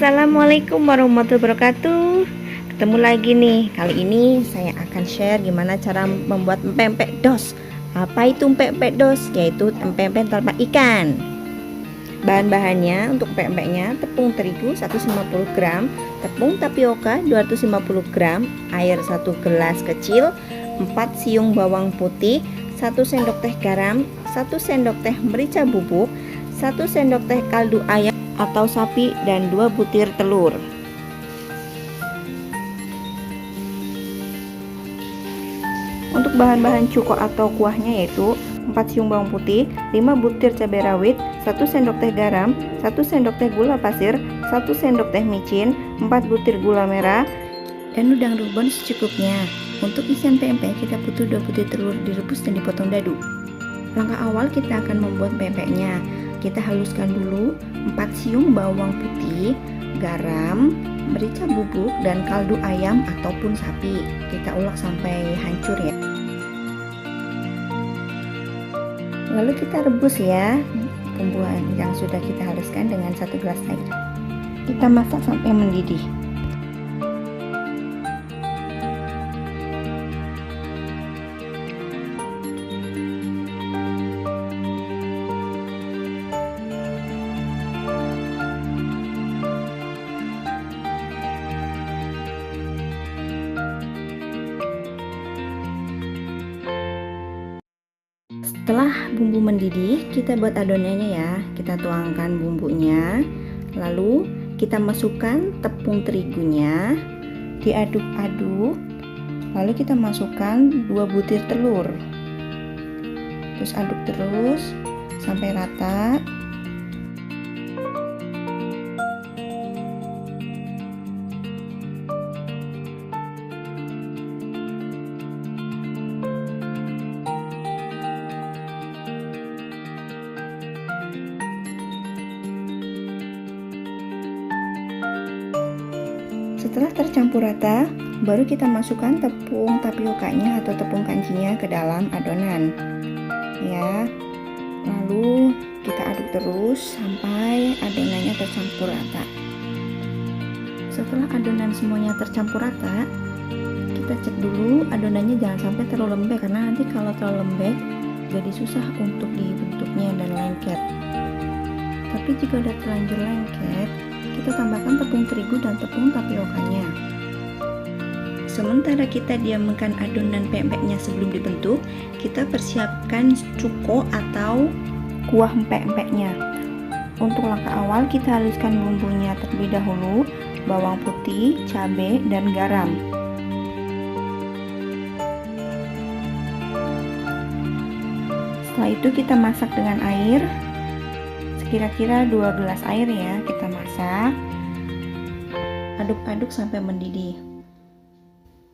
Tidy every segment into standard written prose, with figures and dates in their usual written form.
Assalamualaikum warahmatullahi wabarakatuh. Ketemu lagi nih. Kali ini saya akan share gimana cara membuat empek-empek dos. Apa itu empek-empek dos? Yaitu empek-empek tanpa ikan. Bahan-bahannya untuk empek-empeknya: tepung terigu 150 gram, tepung tapioka 250 gram, air 1 gelas kecil, 4 siung bawang putih, 1 sendok teh garam, 1 sendok teh merica bubuk, 1 sendok teh kaldu ayam atau sapi, dan 2 butir telur. Untuk bahan-bahan cuko atau kuahnya yaitu 4 siung bawang putih, 5 butir cabai rawit, 1 sendok teh garam, 1 sendok teh gula pasir, 1 sendok teh micin, 4 butir gula merah, dan udang rebon secukupnya. Untuk isian pempek kita butuh 2 butir telur direbus dan dipotong dadu. Langkah awal kita akan membuat pempeknya. Kita haluskan dulu 4 siung bawang putih, garam, merica bubuk, dan kaldu ayam ataupun sapi. Kita ulek sampai hancur ya. Lalu kita rebus ya bumbuan yang sudah kita haluskan dengan 1 gelas air. Kita masak sampai mendidih. Setelah bumbu mendidih, kita buat adonannya ya. Kita tuangkan bumbunya, lalu kita masukkan tepung terigunya, diaduk-aduk, lalu kita masukkan 2 butir telur, terus aduk terus sampai rata. Setelah tercampur rata, baru kita masukkan tepung tapiokanya atau tepung kancinya ke dalam adonan ya. Lalu kita aduk terus sampai adonannya tercampur rata. Setelah adonan semuanya tercampur rata, kita cek dulu adonannya jangan sampai terlalu lembek, karena nanti kalau terlalu lembek jadi susah untuk dibentuknya dan lengket. Tapi jika udah terlanjur lengket, kita tambahkan tepung terigu dan tepung tapiokanya. Sementara kita diamkan adonan pempeknya sebelum dibentuk, kita persiapkan cuko atau kuah empek-empeknya. Untuk langkah awal kita haluskan bumbunya terlebih dahulu, bawang putih, cabai, dan garam. Setelah itu kita masak dengan air. Kira-kira 2 gelas air ya, kita masak, aduk-aduk sampai mendidih.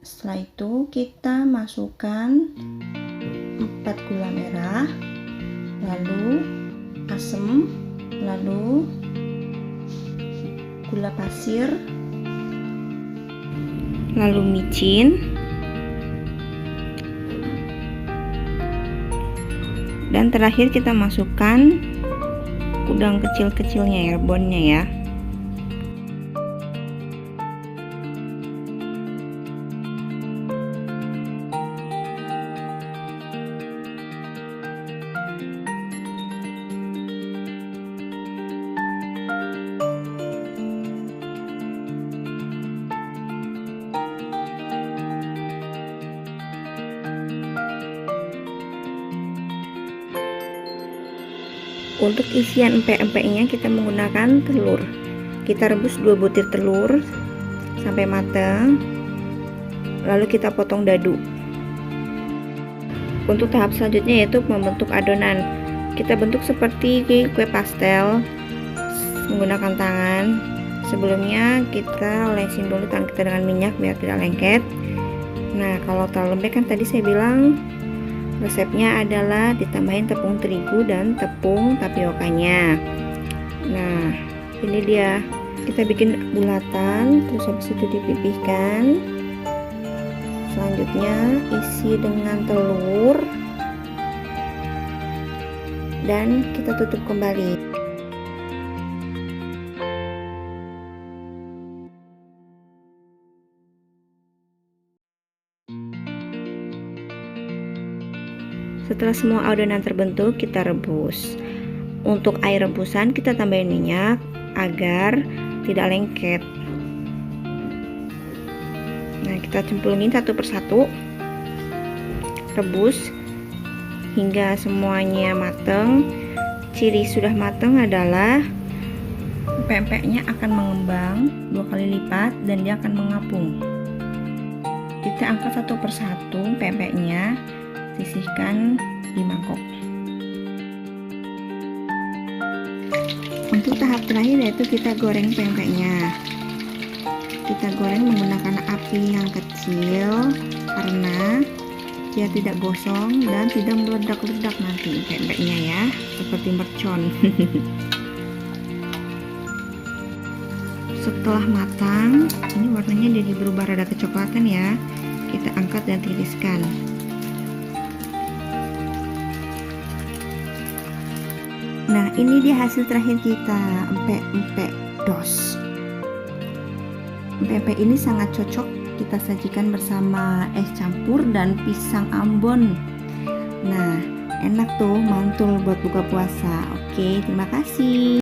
Setelah itu kita masukkan 4 gula merah, lalu asam, lalu gula pasir, lalu micin, dan terakhir kita masukkan udang kecil-kecilnya ya, rebonnya ya. Untuk isian empek-empeknya kita menggunakan telur. Kita rebus 2 butir telur sampai matang, lalu kita potong dadu. Untuk tahap selanjutnya yaitu membentuk adonan. Kita bentuk seperti kue pastel menggunakan tangan. Sebelumnya kita olesin dulu tangan kita dengan minyak biar tidak lengket. Nah, kalau terlalu lembek kan tadi saya bilang resepnya adalah ditambahin tepung terigu dan tepung tapiokanya. Nah, ini dia. Kita bikin bulatan, terus habis itu dipipihkan. Selanjutnya isi dengan telur dan kita tutup kembali. Setelah semua adonan terbentuk, kita rebus. Untuk air rebusan kita tambahin minyak agar tidak lengket. Nah, kita cemplungin satu persatu. Rebus hingga semuanya matang. Ciri sudah matang adalah pempeknya akan mengembang 2 kali lipat dan dia akan mengapung. Kita angkat satu persatu pempeknya, sisihkan di mangkok. Untuk tahap terakhir yaitu kita goreng pempeknya. Kita goreng menggunakan api yang kecil karena dia tidak gosong dan tidak meledak-ledak nanti pempeknya ya, seperti mercon. Setelah matang, ini warnanya jadi berubah rada kecoklatan ya. Kita angkat dan tiriskan. Nah, ini dia hasil terakhir kita, empek-empek dos. Empek ini sangat cocok kita sajikan bersama es campur dan pisang Ambon. Nah, enak tuh, mantul buat buka puasa. Oke, terima kasih.